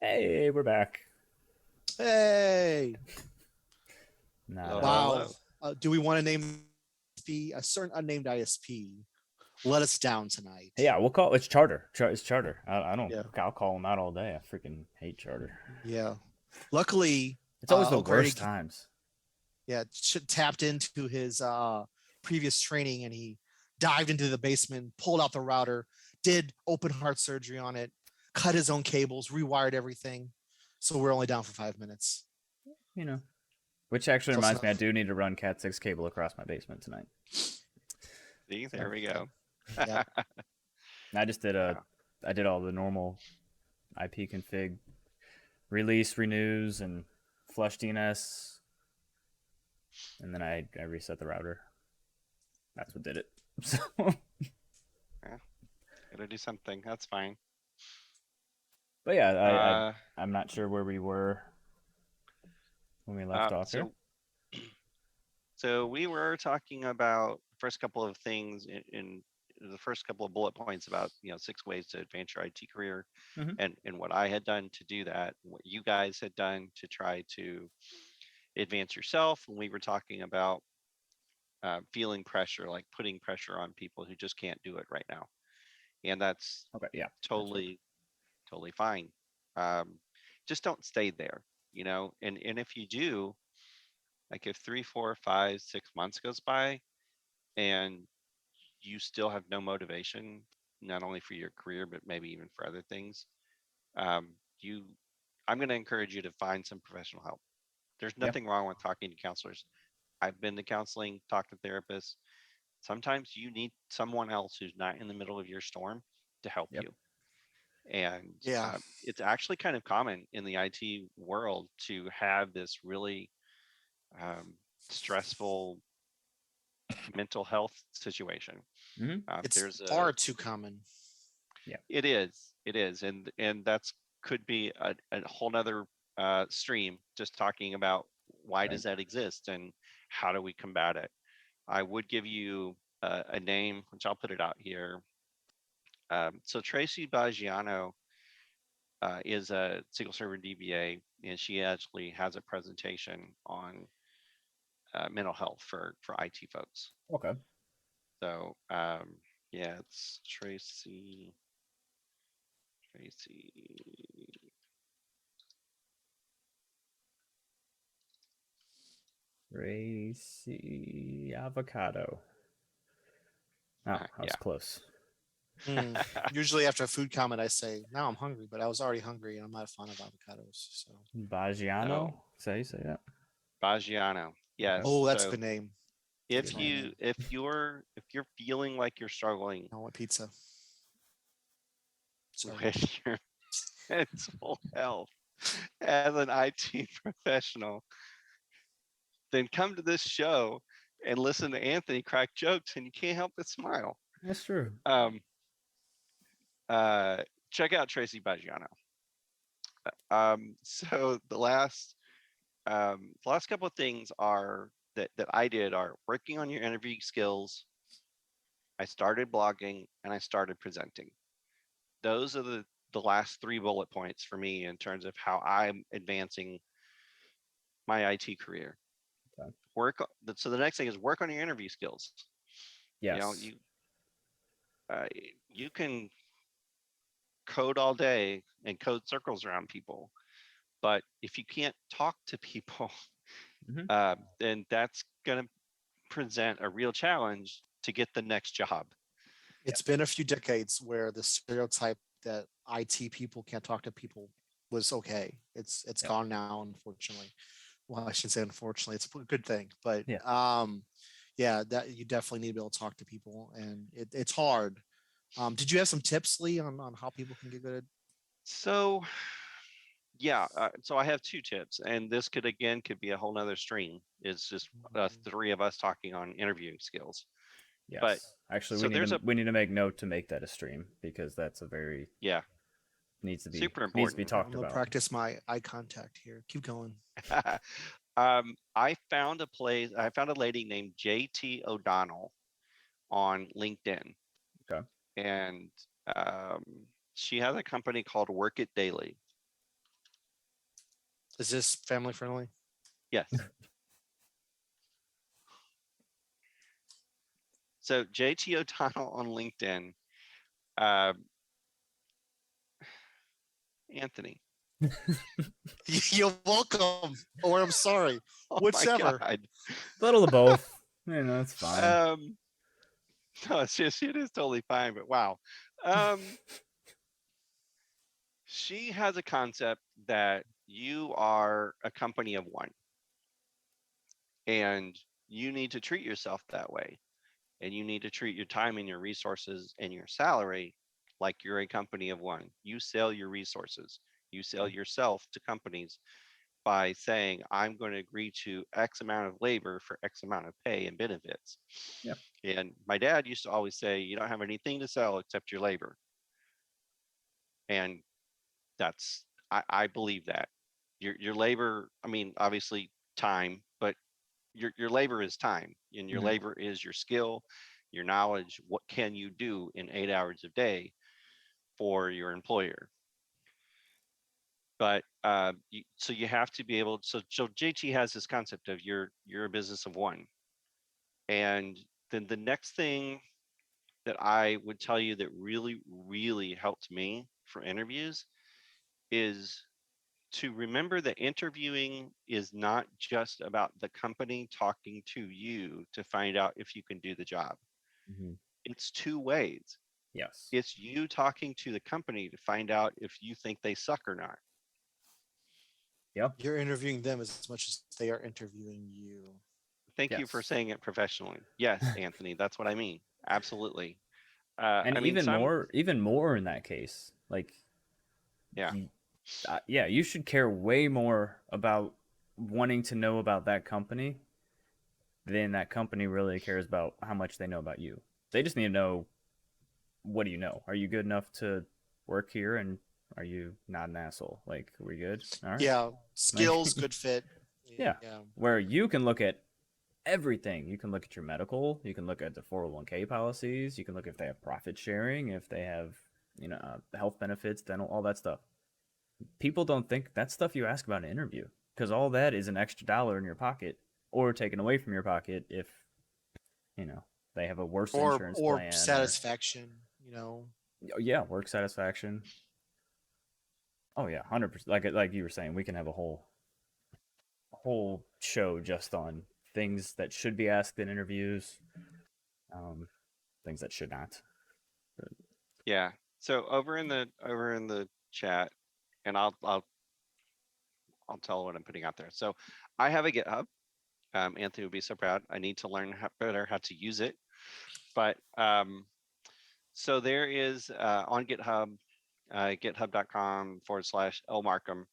Hey, we're back. Hey, Not Hello, wow. hello. Do we want to name a certain unnamed ISP? Let us down tonight. yeah, we'll call it's Charter. It's Charter. I don't. Yeah, I'll call them out all day. I freaking hate Charter. yeah. Luckily, It's always the O'Grady, worst times. yeah, tapped into his previous training and he dived into the basement, pulled out the router, did open heart surgery on it, cut his own cables, rewired everything. So we're only down for 5 minutes. You know. Which actually Close reminds me, I enough. do need to run Cat 6 cable across my basement tonight. See, So there we go. Yeah. I just did Yeah. I did all the normal IP config, release, renews, and flush DNS, and then I reset the router. That's what did it. So Yeah. Gotta do something. That's fine. but yeah, Uh, I'm not sure where we were when we left off here. so so we were talking about the first couple of things in the first couple of bullet points about 6 ways to advance your IT career, Mm-hmm. and what I had done to do that, what you guys had done to try to advance yourself. And we were talking about feeling pressure, like putting pressure on people who just can't do it right now, and that's Okay, yeah, that's right. totally fine. Um, just don't stay there, and if you do, like if 3, 4, 5, 6 months goes by and you still have no motivation, not only for your career but maybe even for other things, um, you, I'm going to encourage you to find some professional help. There's Yeah, nothing wrong with talking to counselors. I've been to counseling, talked to therapists. Sometimes you need someone else who's not in the middle of your storm to help yep. you. And Yeah. it's actually kind of common in the IT world to have this really um, stressful mental health situation. Mm-hmm. It's There's a far too common. Yeah, it is, and that's could be a whole nother stream, just talking about why right. does that exist and how do we combat it. I would give you a name, which I'll put it out here. So Tracy Baggiano is a SQL Server DBA, and she actually has a presentation on mental health for IT folks. Okay. So yeah, it's Tracy. Racy avocado. Oh, I was Yeah. close. Mm. Usually after a food comment, I say, now I'm hungry, but I was already hungry and I'm not a fan of avocados. So, Baggiano. No, Is that how you say that? Baggiano. Okay. Yes. oh, that's a So good name. That's if a good Baggiano. you name. if you're feeling like you're struggling I want pizza. Sorry. with your mental health as an IT professional, then come to this show and listen to Anthony crack jokes, and you can't help but smile. That's true. Um, uh, Check out Tracy Baggiano. So the last couple of things are that I did are working on your interview skills. I started blogging and I started presenting. Those are the last 3 bullet points for me in terms of how I'm advancing my IT career. Okay. So the next thing is work on your interview skills. You know, Yes. you uh, you can code all day and code circles around people, but if you can't talk to people, Mm-hmm. then that's going to present a real challenge to get the next job. Yeah. It's been a few decades where the stereotype that IT people can't talk to people was okay. It's Yep. gone now, unfortunately. Well, I should say unfortunately, it's a good thing, but Yeah. yeah, that you definitely need to be able to talk to people, and it's hard. Did you have some tips, Lee, on how people can get good at? So yeah, so I have 2 tips, and this could be a whole nother stream. It's just 3 of us talking on interviewing skills. But Yes. Actually, so there's a we need to make note to make that a stream because that's a very yeah, super needs to be important. I'm talked gonna about. practice my eye contact here. Keep going. I found a place. I found a lady named JT O'Donnell on LinkedIn, Okay. and um, she has a company called Work It Daily. Is this family friendly? Yes. So JT O'Donnell on LinkedIn. Uh, Anthony. You're welcome, or I'm sorry, Oh whichever. my God. A little of both. That's fine. No, it is totally fine, but wow. Um, she has a concept that you are a company of one and you need to treat yourself that way. And you need to treat your time and your resources and your salary like you're a company of one. You sell your resources, you sell yourself to companies by saying, I'm going to agree to X amount of labor for X amount of pay and benefits. Yep. And my dad used to always say, you don't have anything to sell except your labor. And that's, I believe that. Your labor, I mean, obviously time, but your labor is time and your Mhm. labor is your skill, your knowledge. What can you do in 8 hours a day for your employer? But so you have to be able. So JT has this concept of you're a business of one, and then the next thing that I would tell you that really helped me for interviews is to remember that interviewing is not just about the company talking to you to find out if you can do the job. Mhm. It's two ways. Yes. It's you talking to the company to find out if you think they suck or not. Yep. You're interviewing them as much as they are interviewing you. Thank you for Yes. saying it professionally. Yes, Anthony, that's what I mean. Absolutely. And I mean, even more in that case. Like, yeah, yeah, you should care way more about wanting to know about that company than that company really cares about how much they know about you. They just need to know, what do you know? Are you good enough to work here, and are you not an asshole? Like, are we good? All right. Yeah, Like, skills, good fit. yeah. Yeah. Where you can look at everything. You can look at your medical. You can look at the 401k policies. You can look if they have profit sharing, if they have, health benefits, dental, all that stuff. People don't think that's stuff you ask about in an interview, because all that is an extra dollar in your pocket or taken away from your pocket if, you know, they have a worse insurance Or plan or, satisfaction, you know. yeah, work satisfaction. Oh yeah, 100%. Like you were saying, we can have a whole show just on things that should be asked in interviews, um, things that should not. But, yeah. So over in the chat, and I'll tell what I'm putting out there. So I have a GitHub. Anthony would be so proud. I need to learn better how to use it. But so there is on GitHub, github.com/lmarkham.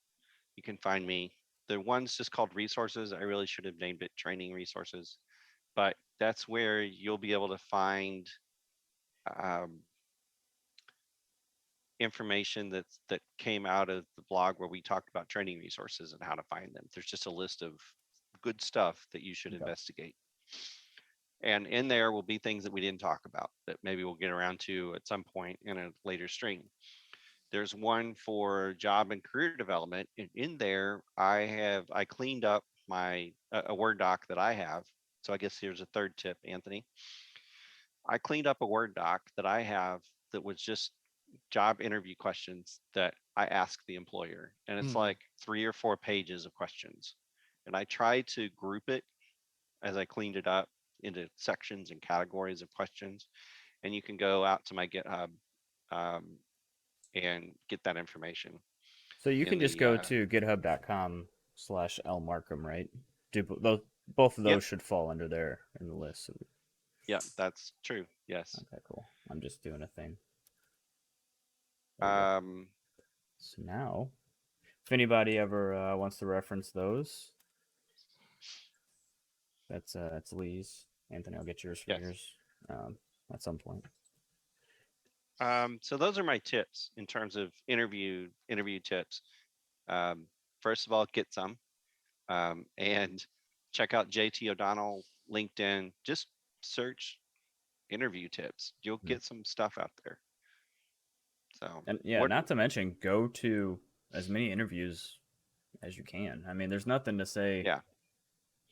You can find me. The one's just called resources. I really should have named it training resources, but that's where you'll be able to find um, information that came out of the blog where we talked about training resources and how to find them. There's just a list of good stuff that you should okay. investigate. And in there will be things that we didn't talk about that maybe we'll get around to at some point in a later stream. There's one for job and career development. And in there, I cleaned up my a Word doc that I have. So I guess here's a third tip, Anthony. I cleaned up a Word doc that I have that was just job interview questions that I ask the employer. And it's Hmm. like 3 or 4 pages of questions. And I tried to group it as I cleaned it up into sections and categories of questions. And you can go out to my GitHub um, and get that information So you in can just the go to github.com/lmarkham, right? Both of yep, those should fall under there in the list. yep, that's true. Yes. Okay, cool. I'm just doing a thing. There we go. Um, So now, if anybody ever wants to reference those, that's Lee's. Anthony, I'll get yours from yes. yours at some point. So those are my tips in terms of interview tips. Um, First of all, get some and check out JT O'Donnell LinkedIn. Just search interview tips. You'll Hmm. get some stuff out there. So And yeah, what? not to mention, go to as many interviews as you can. I mean, there's nothing to say, Yeah.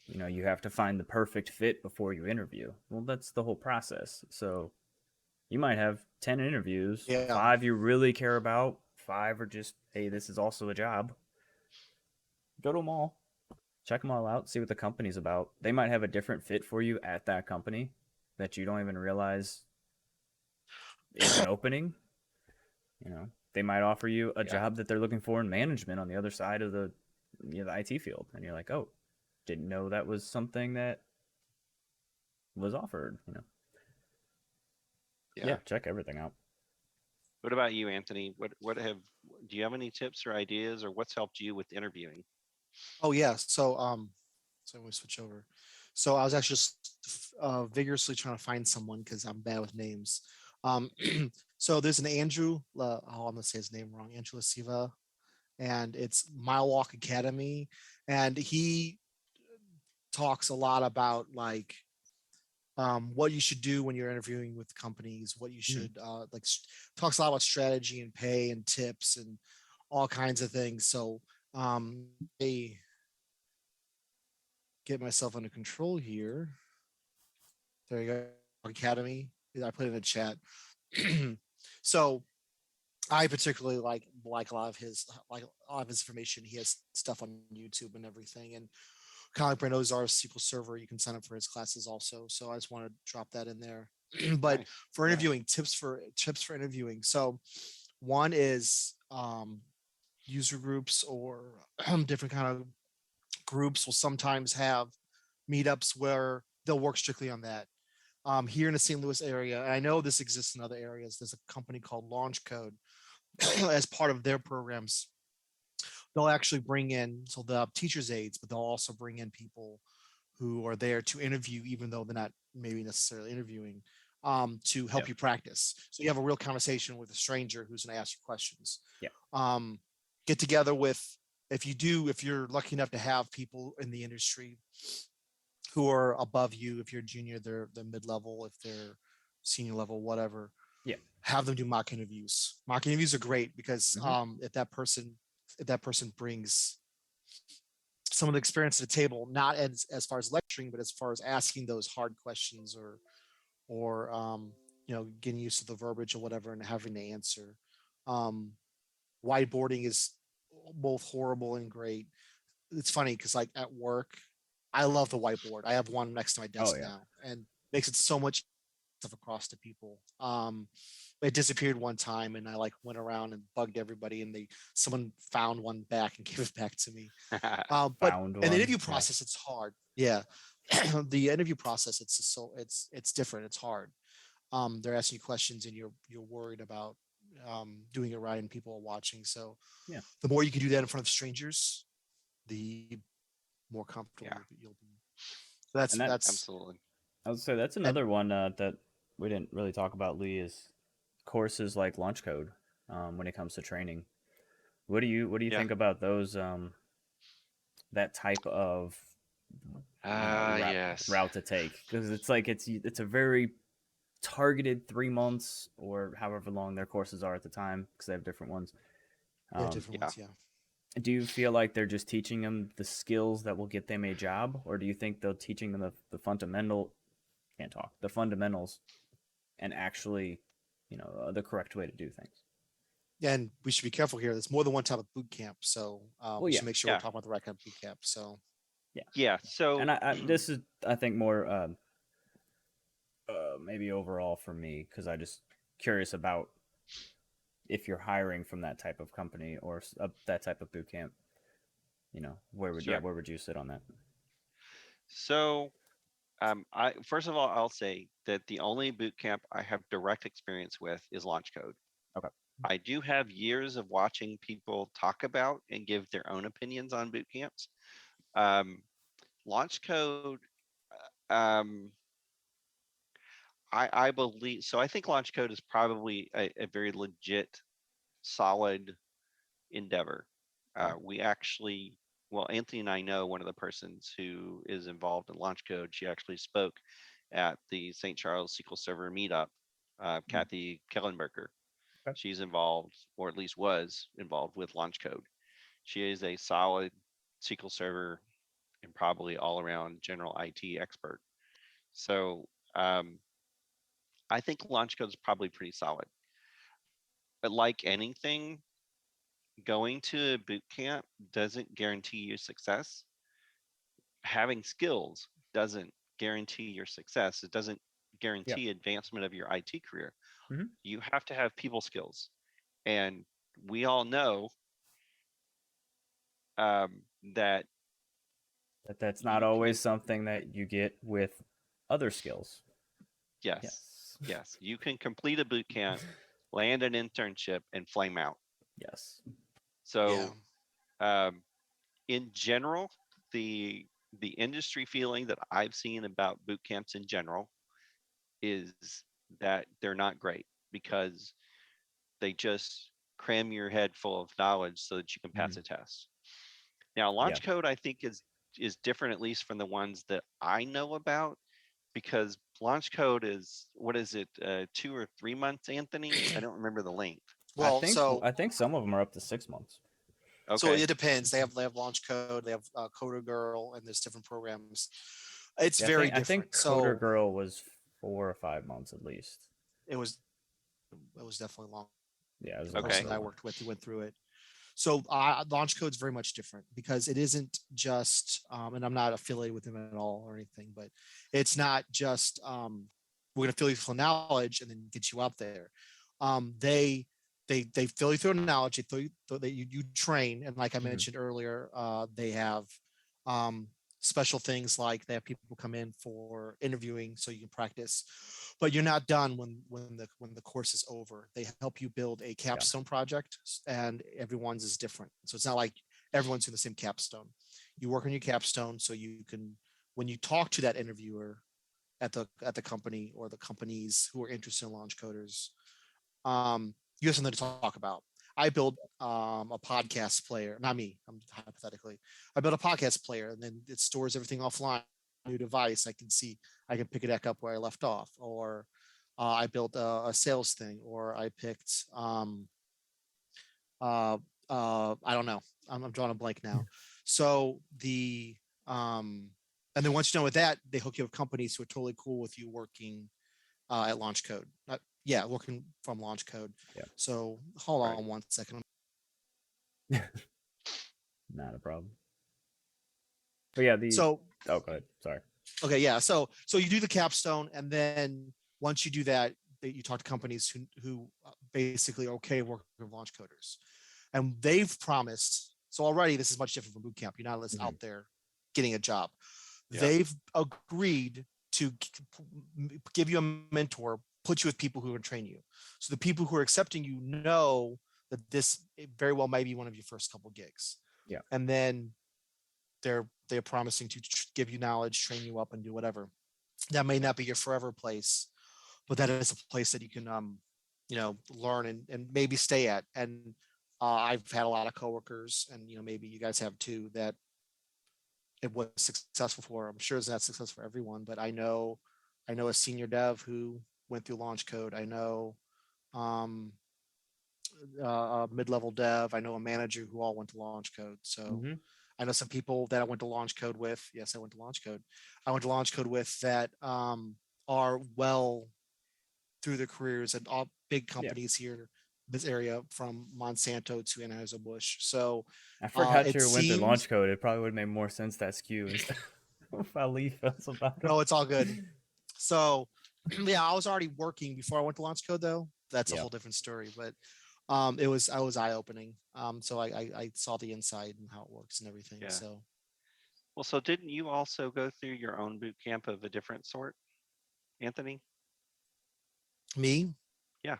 you have to find the perfect fit before you interview. Well, that's the whole process. So you might have 10 interviews, Yeah. 5 you really care about, 5 are just, hey, this is also a job. Go to them all, check them all out, see what the company's about. They might have a different fit for you at that company that you don't even realize is an opening. They might offer you a Yeah. job that they're looking for in management on the other side of the IT field, and you're like, oh, didn't know that was something that was offered. Yeah, Yeah. check everything out. What about you, Anthony? Do you have any tips or ideas, or what's helped you with interviewing? Oh yeah. So let me switch over. So I was actually just vigorously trying to find someone because I'm bad with names. Um, so there's an Andrew. I'm gonna say his name wrong. Andrew Lasiva, and it's Mile Walk Academy, and he talks a lot about like what you should do when you're interviewing with companies, what you Mm. should talks a lot about strategy and pay and tips and all kinds of things. So I get myself under control here. There you go. Academy. I put in a chat. So I particularly like a lot of his information. He has stuff on YouTube and everything. And kind of like Brando Zar's SQL Server, you can sign up for his classes also. So I just want to drop that in there. But Nice. for Yeah. interviewing, tips for interviewing. So one is user groups or different kind of groups will sometimes have meetups where they'll work strictly on that. Here in the St. Louis area, and I know this exists in other areas, there's a company called Launch Code as part of their programs. They'll actually bring in, so they'll have teachers' aides, but they'll also bring in people who are there to interview, even though they're not maybe necessarily interviewing, to Yeah. help you practice. So you have a real conversation with a stranger who's going to ask you questions. Yeah. Um, get together with, if you're lucky enough to have people in the industry who are above you, if you're junior, they're mid level, if they're senior level, whatever, Yeah. have them do mock interviews. Mock interviews are great because Mhm. if that person brings some of the experience to the table, not as far as lecturing, but as far as asking those hard questions or getting used to the verbiage or whatever and having to answer. Um, Whiteboarding is both horrible and great. It's funny because like at work, I love the whiteboard. I have one next to my Oh desk yeah. now, and makes it so much stuff across to people. It disappeared one time, and I like went around and bugged everybody, and someone found one back and gave it back to me. But Found in the one. interview Yeah. process, it's hard. Yeah, the interview process, it's different. It's hard. They're asking you questions, and you're worried about doing it right, and people are watching. So Yeah. the more you can do that in front of strangers, the more comfortable Yeah. you'll be. So that's And that that's Absolutely. I would say that's and another one that we didn't really talk about. Lee is courses like Launch Code when it comes to training. What do you Yeah. think about those? That type of route Yes. route to take, because it's like it's a very targeted 3 months or however long their courses are at the time, because they have different ones. yeah, Um, different Yeah. ones. Yeah. do you feel like they're just teaching them the skills that will get them a job, or do you think they're teaching them the fundamental can't talk the fundamentals and actually the correct way to do things? And we should be careful here. There's more than one type of boot camp, so Well, we yeah, should make sure we're Yeah. talking about the right kind of boot camp. So yeah, Yeah. and So I this is I think more maybe overall for me, because I just curious about if you're hiring from that type of company or that type of boot camp. sure. Where would you sit on that? So I first of all, I'll say that the only boot camp I have direct experience with is Launch Code. Okay. I do have years of watching people talk about and give their own opinions on boot camps. Um, Launch Code, um, I believe so. I think Launch Code is probably a very legit, solid endeavor. Okay. We actually, well, Anthony and I know one of the persons who is involved in Launch Code. She actually spoke at the St. Charles SQL Server meetup. Mm. Kathy Kellenberger. Okay. She's involved, or at least was involved with Launch Code. She is a solid SQL Server and probably all around general IT expert. So I think launch code is probably pretty solid. But like anything, going to a boot camp doesn't guarantee you success. Having skills doesn't guarantee your success. It doesn't Yeah. guarantee advancement of your IT career. Mhm. You have to have people skills. And we all know that But that's not you always can, something that you get with other skills. yes, Yes. yes, you can complete a boot camp, land an internship, and flame out. Yes. Yeah. So, in general, the the industry feeling that I've seen about boot camps in general is that they're not great because they just cram your head full of knowledge so that you can pass Mhm. a test. Now, Yeah. launch code I think is different at least from the ones that I know about because launch code is what is it 2 or 3 months, Anthony? I don't remember the length. Well, I think some of them are up to 6 months. so Okay, it depends. They have launch code, they have Coder Girl, and there's different programs. It's Yeah, very I different. think Coder So Girl was 4 or 5 months at least. it was it was definitely long. Yeah, it was The a long okay, person that I program. worked with who went through it. So launch code is very much different because it isn't just, and I'm not affiliated with them at all or anything, but it's not just we're going to fill you full of knowledge and then get you out there. They they fill you through knowledge. They fill you, you train, and like I Mhm. mentioned earlier, they have um, special things like they have people come in for interviewing so you can practice, but you're not done when the course is over. They help you build a Yeah. capstone project, and everyone's is different, so it's not like everyone's doing the same capstone. You work on your capstone so you can, when you talk to that interviewer at the company or the companies who are interested in launch coders, you have something to talk about. I built a podcast player, not me, I'm hypothetically. I built a podcast player, and then it stores everything offline. New device, I can see, I can pick it back up where I left off. Or I built a sales thing, or I picked, uh, I don't know, I'm drawing a blank now. So um, and then once you're done with that, they hook you up with companies who are totally cool with you working at Launch Code. Yeah, working from Launch Code. Yeah. So hold right. on one second. Not a problem. But yeah, the So oh, go ahead. Sorry. okay, yeah. So you do the capstone, and then once you do that, you talk to companies who basically are okay working with launch coders, and they've promised. So already this is much different from boot camp. You're not just Mhm. out there getting a job. Yeah, They've agreed to give you a mentor, put you with people who are going to train you. So the people who are accepting you know that this very well may be one of your first couple gigs. Yeah. And then they're promising to give you knowledge, train you up, and do whatever. That may not be your forever place, but that is a place that you can learn and maybe stay at. And I've had a lot of coworkers, and maybe you guys have too, that it was successful for. I'm sure it's not successful for everyone, but I know a senior dev who went through launch code. I know um, a mid-level dev. I know a manager who all went to launch code. So Mhm. I know some people that I went to launch code with. Yes, I went to launch code. I went to launch code with that are well through their careers at all big Yeah. companies here, this area, from Monsanto to Anheuser-Busch. So I forgot it your winter seems, launch code. It probably would have made more sense that skew instead of Ali feels about no, it's all good. him. So yeah, I was already working before I went to launch code though. That's a Yeah. whole different story. But I was eye opening. So I saw the inside and how it works and everything. yeah. So Well, so didn't you also go through your own boot camp of a different sort, Anthony? me, Yeah.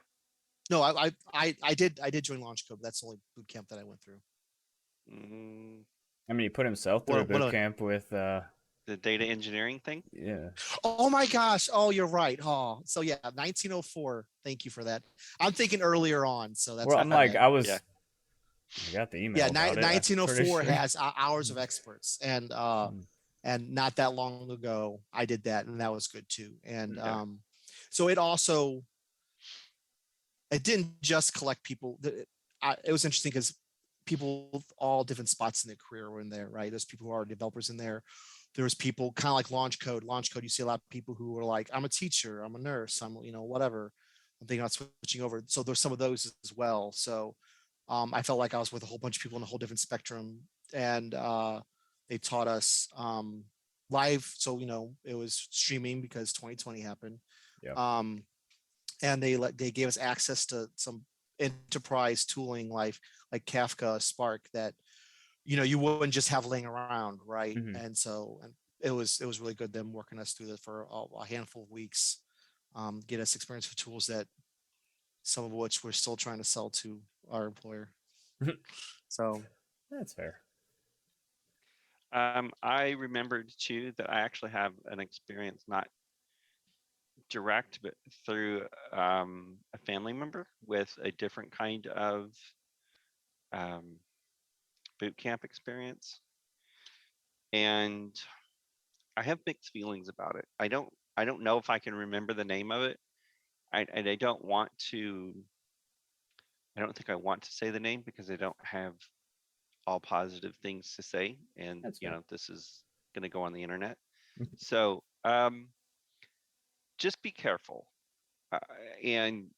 no, I did join launch code. But that's the only boot camp that I went through. Mm, I mean, he put himself through a boot camp with the data engineering thing. yeah. Oh my gosh. Oh, you're right. Oh, so yeah, 1904. Thank you for that. I'm thinking earlier on, so that's Well, my I'm like bad. Yeah. I got the Yeah, email about it. I'm pretty 1904 sure. has hours of experts, and not that long ago I did that, and that was good too. And Yeah. so it didn't just collect people. It was interesting because people with all different spots in their career were in there, right? There's people who are developers in there. There was people kind of like launch code. Launch code, you see a lot of people who are like, I'm a teacher, I'm a nurse, I'm, whatever. I'm thinking about switching over. So there's some of those as well. So I felt like I was with a whole bunch of people in a whole different spectrum. And they taught us live. So, it was streaming because 2020 happened. Yeah. And they gave us access to some enterprise tooling like Kafka, Spark, that you wouldn't just have laying around, right? Mhm. And it was really good them working us through that for a handful of weeks, get us experience with tools that some of which we're still trying to sell to our employer. So That's fair. I remembered too that I actually have an experience, not direct, but through a family member with a different kind of um, boot camp experience, and I have mixed feelings about it. I don't know if I can remember the name of it. And I don't want to. I don't think I want to say the name because I don't have all positive things to say, and That's fair. this is going to go on the internet. Mhm. So just be careful. Uh, and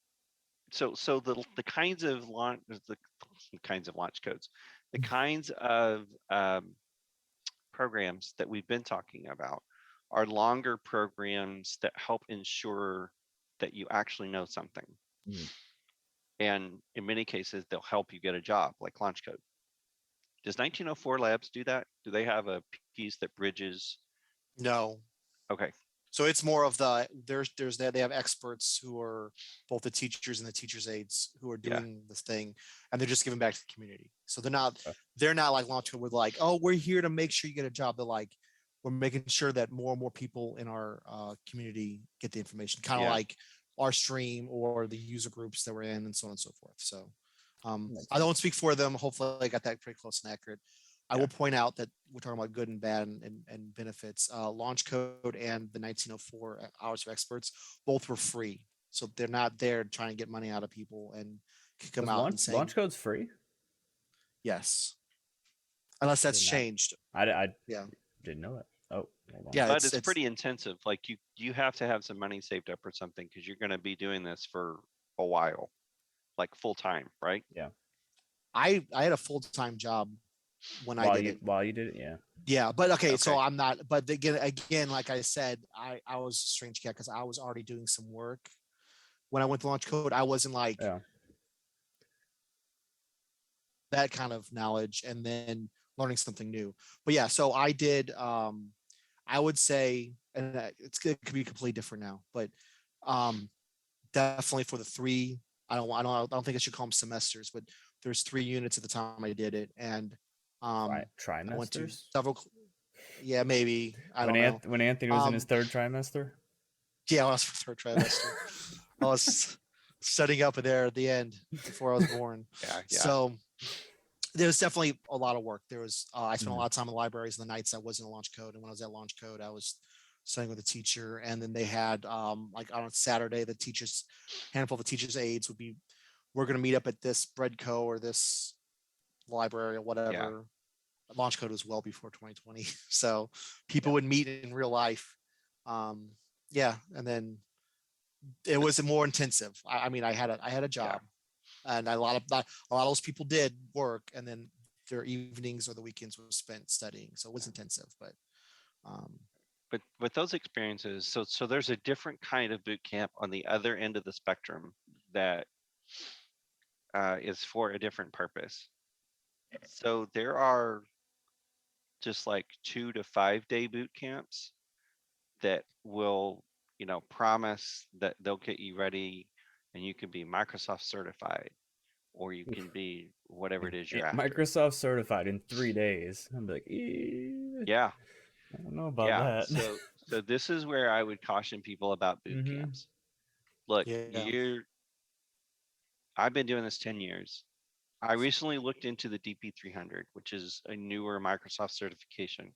so the kinds of launch the kinds of launch codes, the kinds of programs that we've been talking about are longer programs that help ensure that you actually know something. Mhm. And in many cases, they'll help you get a job, like launch code. Does 1904 Labs do that? Do they have a piece that bridges? no. Okay, So it's more of there's that they have experts who are both the teachers and the teachers aides who are yeah, doing this thing, and they're just giving back to the community. So they're not Okay. they're not like launching with like, oh, we're here to make sure you get a job. They're like, we're making sure that more and more people in our community get the information, kind of yeah. like our stream or the user groups that we're in, and so on and so forth. So Makes I don't sense. speak for them. Hopefully, I got that pretty close and accurate. I Yeah. will point out that we're talking about good and bad and benefits. Launch Code and the 1904 Hours of Experts both were free. So they're not there trying to get money out of people and kick them Was out and saying, launch codes free? yes, unless I that's did not. changed. I Yeah. didn't know it. Oh, hold on. Yeah. But It's, it's it's, pretty intensive. Like you have to have some money saved up or something because you're going to be doing this for a while, like full time, right? Yeah. I had a full time job when I did it. While you did it, yeah. Yeah. But okay. So Okay. I'm not, but again, like I said, I was a strange cat because I was already doing some work when I went to Launch Code. I wasn't like, Yeah. that kind of knowledge and then learning something new. But yeah, so I did I would say, and it could be completely different now, but definitely for the three, I don't think I should call them semesters, but there's 3 units at the time I did it. And I went to Trimesters. several, yeah, maybe, I don't know. When Anthony was in his Um third trimester. yeah, I was for third trimester. I was setting up there at the end before I was born. Yeah, yeah. So there was definitely a lot of work. There was I spent a Mhm. lot of time in libraries and the nights I was in Launch Code, and when I was at Launch Code, I was studying with a teacher. And then they had like on Saturday, the teachers, handful of the teachers' aides would be, we're going to meet up at this bread co or this library or Yeah. whatever. Launch Code was well before 2020, so Yeah. people would meet in real life. Um, yeah, and then it was more intensive. I mean, I had a Yeah. job, and a lot of those people did work, and then their evenings or the weekends was spent studying. So it was intensive, but um, But with those experiences, so there's a different kind of boot camp on the other end of the spectrum that is for a different purpose. So there are just like 2 to 5 day boot camps that will, promise that they'll get you ready and you can be Microsoft certified or you can be whatever it is you're after. Microsoft certified in 3 days. I'm like, Yeah. I don't know about Yeah. that. So this is where I would caution people about boot Mm-hmm. camps. Look, yeah, I've been doing this 10 years. I recently looked into the DP300, which is a newer Microsoft certification.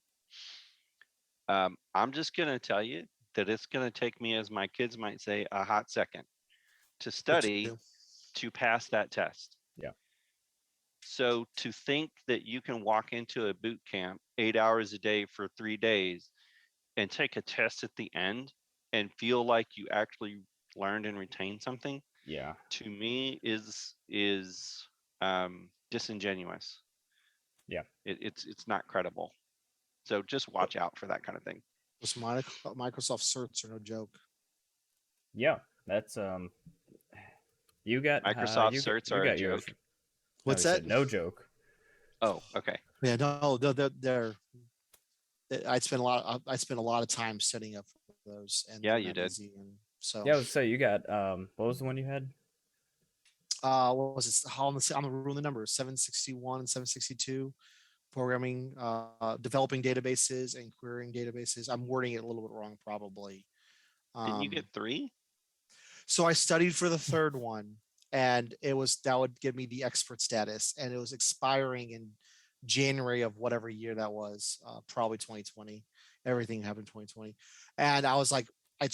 I'm just going to tell you that it's going to take me, as my kids might say, a hot second to me study too. to pass that test. Yeah. So to think that you can walk into a boot camp 8 hours a day for 3 days and take a test at the end and feel like you actually learned and retained something, Yeah. to me is disingenuous. Yeah. It's not credible. So just watch out for that kind of thing. Those Microsoft certs are no joke. Yeah. That's Microsoft certs you are a got yours. joke. No, What's he that? said no joke. Oh, okay. Yeah, no, they're I spent a lot of time setting up for those, and Yeah, they're you not did. easy. And so, Yeah, let's say you got what was the one you had? what was it? How on the rule the numbers 761 and 762, programming, developing databases and querying databases. I'm wording it a little bit wrong, probably. Didn't you get 3? So I studied for the third one, and that would give me the expert status, and it was expiring in January of whatever year that was, probably 2020. Everything happened in 2020, and I was like, I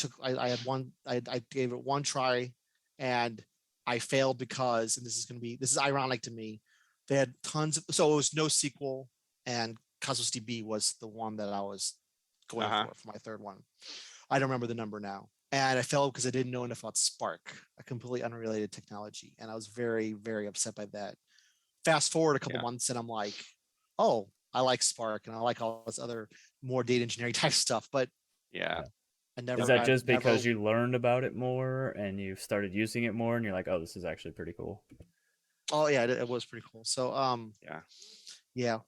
had one, I gave it one try, and I failed because, and this is ironic to me. They had tons of, so it was NoSQL, and Cosmos DB was the one that I was going Uh-huh. for my third one. I don't remember the number now. And I failed because I didn't know enough about Spark, a completely unrelated technology. And I was very, very upset by that. Fast forward a couple Yeah. months and I'm like, oh, I like Spark and I like all this other more data engineering type stuff. But Yeah. Yeah. I never, Is that I just never, because you learned about it more and you started using it more and you're like, oh, this is actually pretty cool? oh yeah, it was pretty cool. So, Yeah. yeah,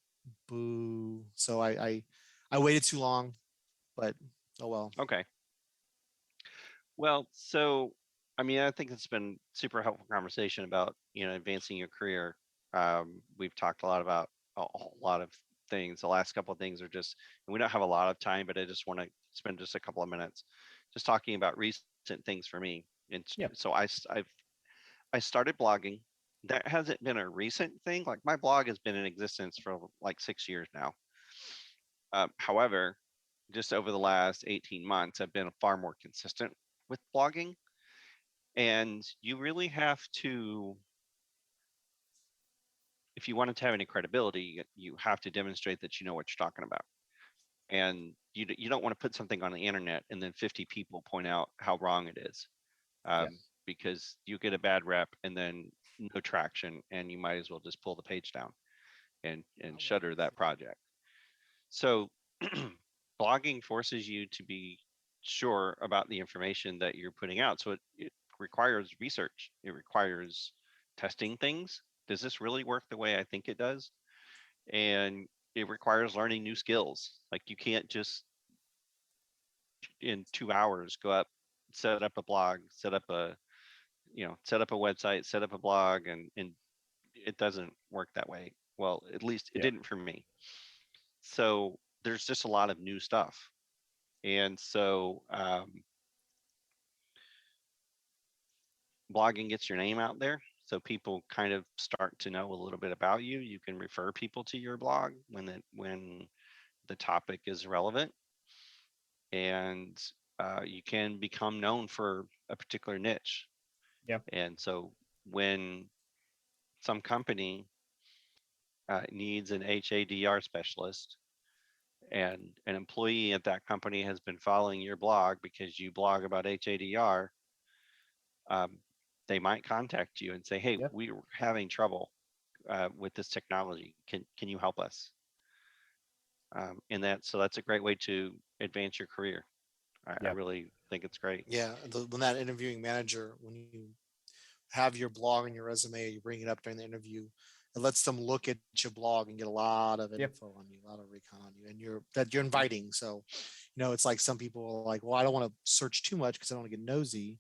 boo. So I waited too long, but oh well. Okay. Well, so I mean, I think it's been super helpful conversation about, advancing your career. We've talked a lot about a lot of things. The last couple of things are just, and we don't have a lot of time, but I just want to spend just a couple of minutes just talking about recent things for me. And Yeah. so I started blogging. That hasn't been a recent thing. Like my blog has been in existence for like 6 years now. However, just over the last 18 months, I've been far more consistent with blogging. And you really have to, if you want it to have any credibility, you have to demonstrate that you know what you're talking about. And you don't want to put something on the internet and then 50 people point out how wrong it is, Yeah. because you get a bad rep and then no traction, and you might as well just pull the page down and shutter that project. So blogging forces you to be sure about the information that you're putting out. So it requires research. It requires testing things. Does this really work the way I think it does? And it requires learning new skills. Like you can't just in 2 hours go up, set up a blog, set up a website, set up a blog, and it doesn't work that way. Well, at least it Yeah. didn't for me. So there's just a lot of new stuff. And so blogging gets your name out there. So people kind of start to know a little bit about you. You can refer people to your blog when the topic is relevant, and you can become known for a particular niche. Yeah. And so when some company needs an HADR specialist, and an employee at that company has been following your blog because you blog about HADR, um, they might contact you and say, "Hey, Yeah. we're having trouble with this technology. Can you help us?" And that's a great way to advance your career. I Yeah. really think it's great. Yeah, when that interviewing manager, when you have your blog on your resume, you bring it up during the interview, it lets them look at your blog and get a lot of Yep. info on you, a lot of recon on you, and you're inviting. So, it's like some people are like, well, I don't want to search too much because I don't want to get nosy.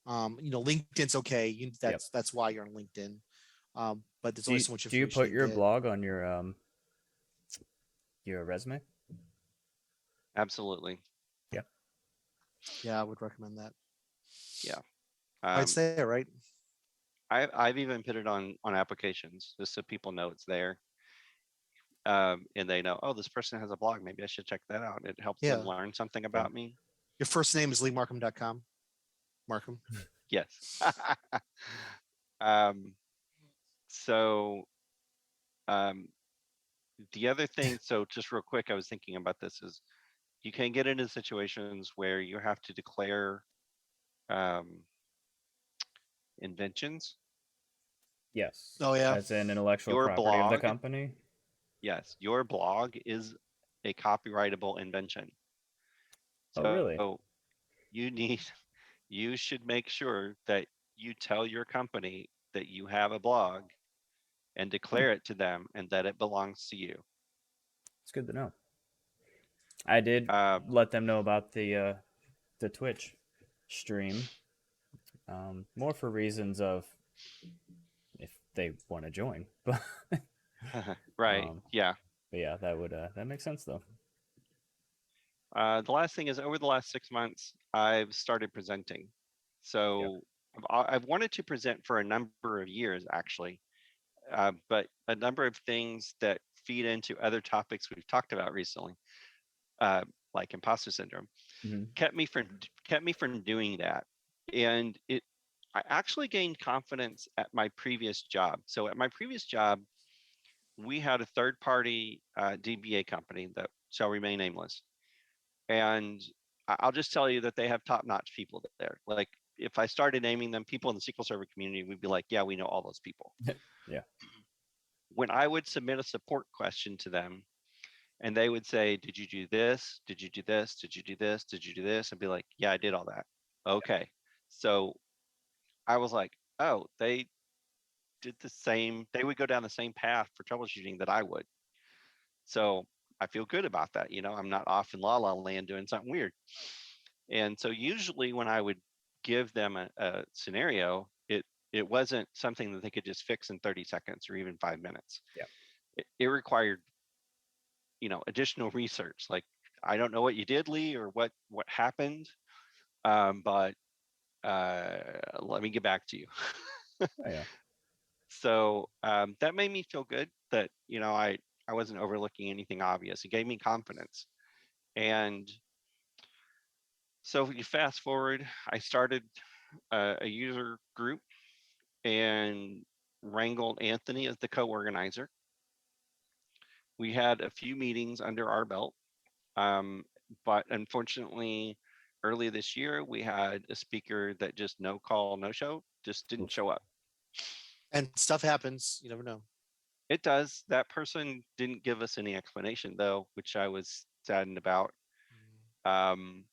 LinkedIn's okay. Yep. That's why you're on LinkedIn. But there's Do only you, so much do you information put you your get. blog on your resume? Absolutely. Yeah. Yeah, I would recommend that. Yeah. I'd say it right. I've even put it on applications just so people know it's there. And they know, oh, this person has a blog. Maybe I should check that out. It helps them Yeah. learn something Yeah. about me. Your first name is leemarkham.com. Markham. Yes. um, so Um, the other thing, so just real quick, I was thinking about this is you can get into situations where you have to declare um, inventions. Yes, Oh yeah. as in intellectual Your property of the blog, company. yes, your blog is a copyrightable invention. Oh, really? So you need, you should make sure that you tell your company that you have a blog and Hmm, declare it to them and that it belongs to you. it's good to know. I did Uh, let them know about the Twitch stream, more for reasons of if they want to join. But right. um, Yeah. but yeah, that would that makes sense though. The last thing is over the last 6 months, I've started presenting. Yeah. So I've wanted to present for a number of years, actually, but a number of things that feed into other topics we've talked about recently, uh, like imposter syndrome, Hmm. kept me from doing that. And I actually gained confidence at my previous job. So at my previous job, we had a third party DBA company that shall remain nameless. And I'll just tell you that they have top notch people there. Like if I started naming them, people in the SQL Server community would be like, yeah, we know all those people. Yeah. When I would submit a support question to them and they would say, did you do this? Did you do this? Did you do this? Did you do this? I'd be like, yeah, I did all that. Okay. So I was like, oh, they did the same, they would go down the same path for troubleshooting that I would. So I feel good about that. You know, I'm not off in la la land doing something weird. And so usually when I would give them a scenario, it wasn't something that they could just fix in 30 seconds or even 5 minutes. Yeah. It required, additional research. Like, I don't know what you did, Lee, or what happened, but let me get back to you. Oh, yeah. So that made me feel good that I wasn't overlooking anything obvious. It gave me confidence. And so if you fast forward, I started a user group and wrangled Anthony as the co-organizer. We had a few meetings under our belt, but unfortunately, early this year we had a speaker that just no call, no show, just didn't Oof. show up. And stuff happens. You never know. It does. That person didn't give us any explanation though, which I was saddened about. Um,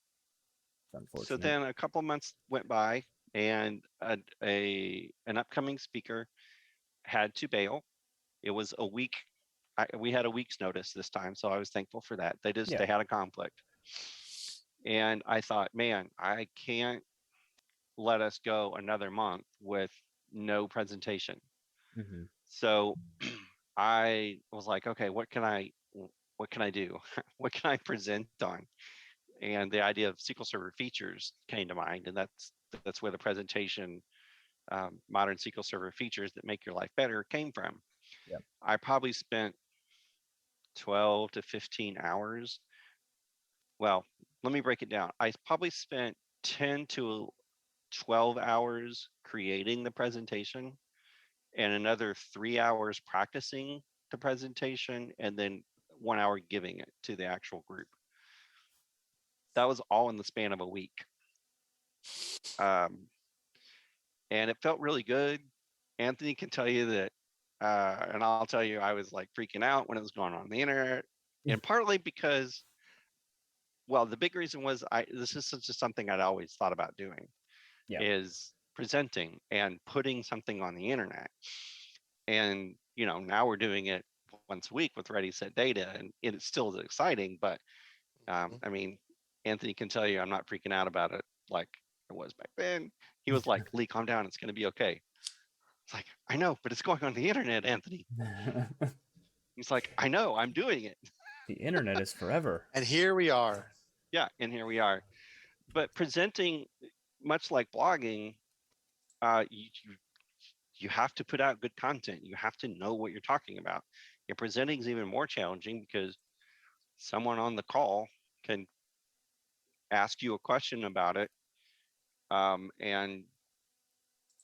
It's so unfortunate. then a couple months went by, and an upcoming speaker had to bail. It was a week. We had a week's notice this time, so I was thankful for that. Yeah. They had a conflict, and I thought, man, I can't let us go another month with no presentation. Hmm. So I was like, okay, what can I do? What can I present on? And the idea of SQL Server features came to mind, and that's where the presentation, modern SQL Server features that make your life better, came from. Yeah. I probably spent 12 to 15 hours. Well, let me break it down. I probably spent 10 to 12 hours creating the presentation and another 3 hours practicing the presentation and then 1 hour giving it to the actual group. That was all in the span of a week. Um, and it felt really good. Anthony can tell you that, and I'll tell you, I was like freaking out when it was going on the internet, and partly because, well, the big reason was this is just something I'd always thought about doing, Yeah. is presenting and putting something on the internet. And now we're doing it once a week with Ready Set Data, and it's still exciting. But I mean, Anthony can tell you I'm not freaking out about it like I was back then. He was like, "Lee, calm down. It's going to be okay." It's like, I know, but it's going on the internet, Anthony. He's like, I know, I'm doing it. The internet is forever. And here we are. Yeah, and here we are. But presenting, much like blogging, you have to put out good content. You have to know what you're talking about. And presenting is even more challenging because someone on the call can ask you a question about it, and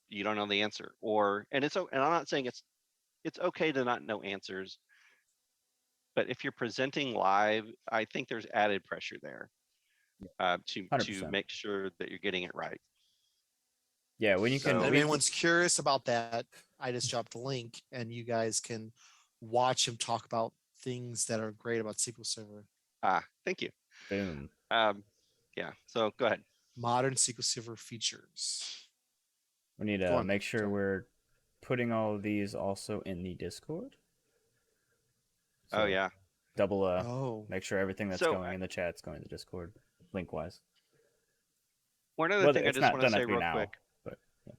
you don't know the answer. And I'm not saying it's okay to not know answers, but if you're presenting live, I think there's added pressure there to 100%. make sure that you're getting it right. Yeah, when you can, So- And if anyone's curious about that, I just dropped a link and you guys can watch him talk about things that are great about SQL Server, Thank you. boom. Yeah. So go ahead. modern SQL Server features. We need Go to on, make sure sorry. we're putting all of these also in the Discord. Oh So yeah. double Oh, make sure everything that's So going in the chat's going to Discord, link wise. one other Well, thing I it's just not want to doesn't have say to be real now, quick, but yeah.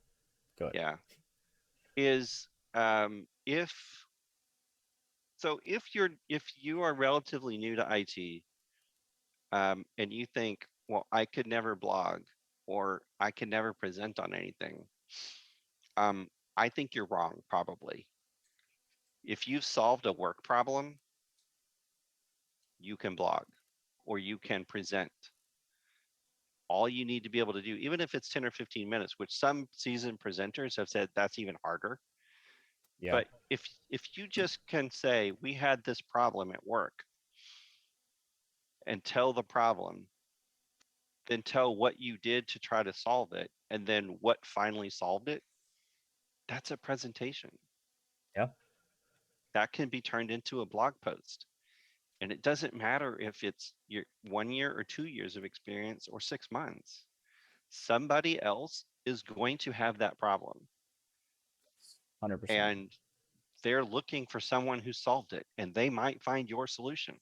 Go ahead. yeah, is if you are relatively new to IT, and you think, well, I could never blog or I could never present on anything, I think you're wrong, probably. If you've solved a work problem, you can blog or you can present. All you need to be able to do, even if it's 10 or 15 minutes, which some seasoned presenters have said that's even harder. Yeah. But if you just can say, we had this problem at work, and tell the problem, then tell what you did to try to solve it, and then what finally solved it, that's a presentation. Yeah. That can be turned into a blog post. And it doesn't matter if it's your 1 year or 2 years of experience or 6 months. Somebody else is going to have that problem. 100%. And they're looking for someone who solved it, and they might find your solution.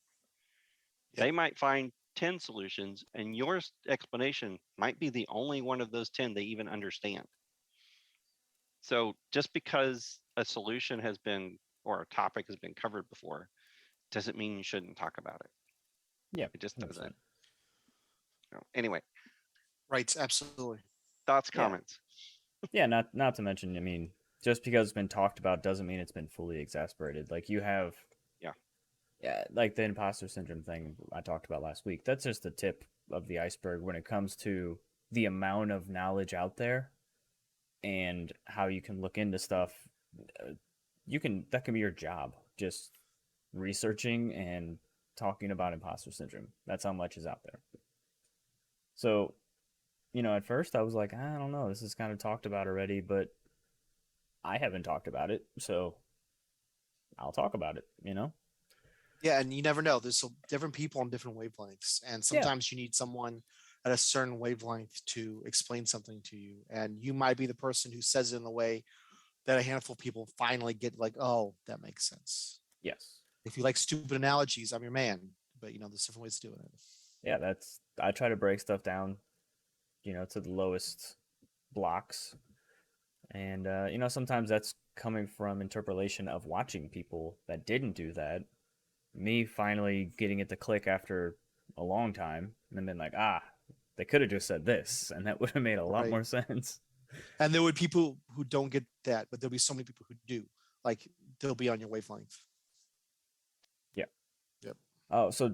Yep. They might find 10 solutions, and your explanation might be the only one of those 10 they even understand. So just because a solution has been or a topic has been covered before doesn't mean you shouldn't talk about it. Yeah. It just 100%. doesn't. Anyway, right, absolutely. thoughts, Yeah. comments. Yeah, not to mention, I mean, just because it's been talked about doesn't mean it's been fully exasperated. Like you have yeah, like the imposter syndrome thing I talked about last week. That's just the tip of the iceberg when it comes to the amount of knowledge out there and how you can look into stuff. That can be your job, just researching and talking about imposter syndrome. That's how much is out there. So, at first I was like, I don't know, this is kind of talked about already, but I haven't talked about it, so I'll talk about it. Yeah, and you never know. There's different people on different wavelengths, and Yeah. sometimes you need someone at a certain wavelength to explain something to you. And you might be the person who says it in a way that a handful of people finally get like, oh, that makes sense. Yes. If you like stupid analogies, I'm your man. But there's different ways of doing it. Yeah, I try to break stuff down, to the lowest blocks. And sometimes that's coming from interpolation of watching people that didn't do that. Me finally getting it to click after a long time, and then being like, they could have just said this, and that would have made a lot Right. more sense. And there would be people who don't get that, but there'll be so many people who do. Like they'll be on your wavelength. Yeah. Yep. Oh, so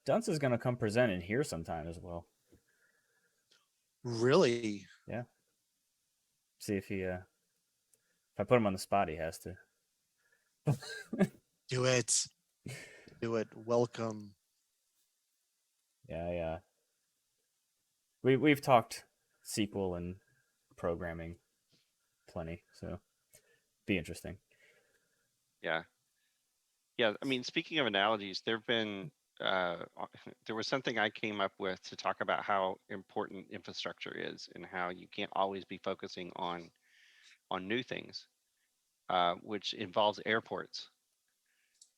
Dunce is gonna come present in here sometime as well. Really? Yeah. See if if I put him on the spot, he has to. Do it. Do it. Welcome. Yeah. We've talked SQL and programming plenty, so be interesting. Yeah. I mean, speaking of analogies, there've been there was something I came up with to talk about how important infrastructure is and how you can't always be focusing on new things, which involves airports.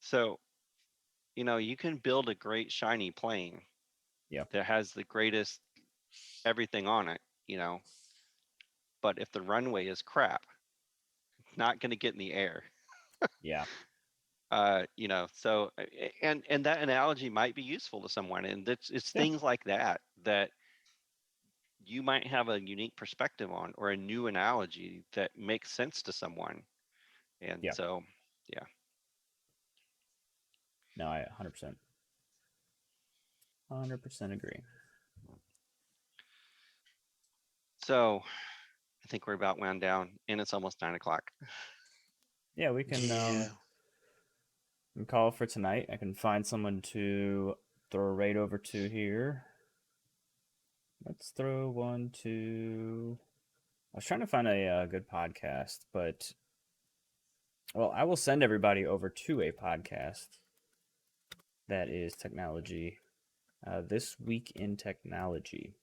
So, you can build a great shiny plane that has the greatest everything on it, but if the runway is crap, it's not going to get in the air. Yeah. So and that analogy might be useful to someone, and it's Yeah. things like that you might have a unique perspective on, or a new analogy that makes sense to someone. And Yeah. so, yeah. No, I 100%. 100% agree. So I think we're about wound down, and it's almost 9 o'clock. yeah, we can Yeah. call it for tonight. I can find someone to throw a raid over to here. Let's throw one to. I was trying to find a good podcast, but well, I will send everybody over to a podcast that is technology. This week in technology.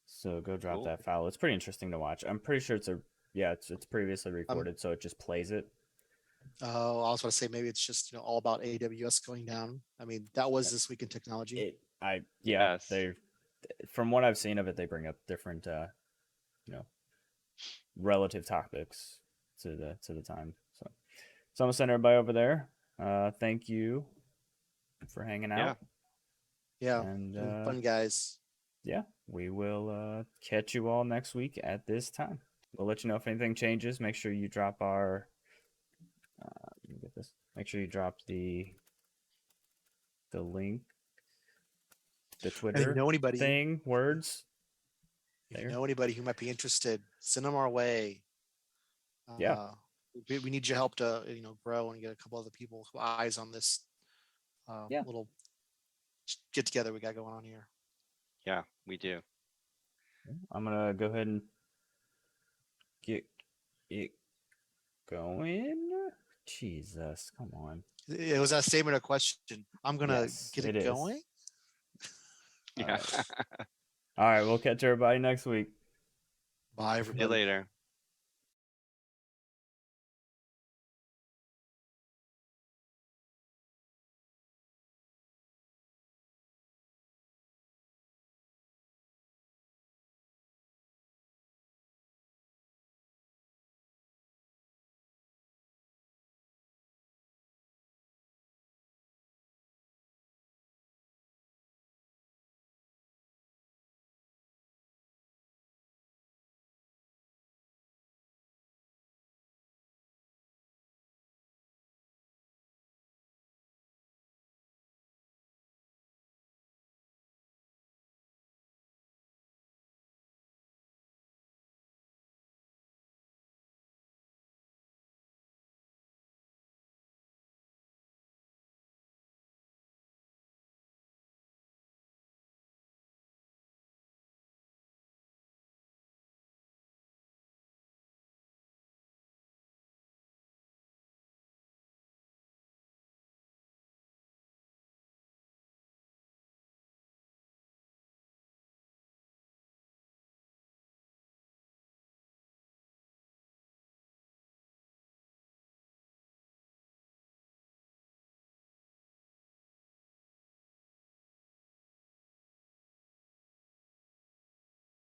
So go drop Cool. that file. It's pretty interesting to watch. I'm pretty sure it's previously recorded, so it just plays it. Oh, I was going to say maybe it's just all about AWS going down. I mean, that was this week in technology. Yes. They from what I've seen of it, they bring up different relative topics to the time. So I'm gonna send everybody over there. Thank you for hanging out. Yeah, And fun guys. yeah, we will catch you all next week at this time. We'll let you know if anything changes. Make sure you drop our. Let me get this. Make sure you drop the link, the And if Twitter you know anybody, thing, words. if you There. know anybody who might be interested, send them our way. Yeah. We need your help to grow and get a couple other people eyes on this Yeah. little get together we got going on here. Yeah, we do. I'm gonna go ahead and get it going. Jesus, come on. It was a statement of question. I'm gonna Yes, get it it is. going. Yeah. All right, we'll catch everybody next week. Bye, See you everybody. later.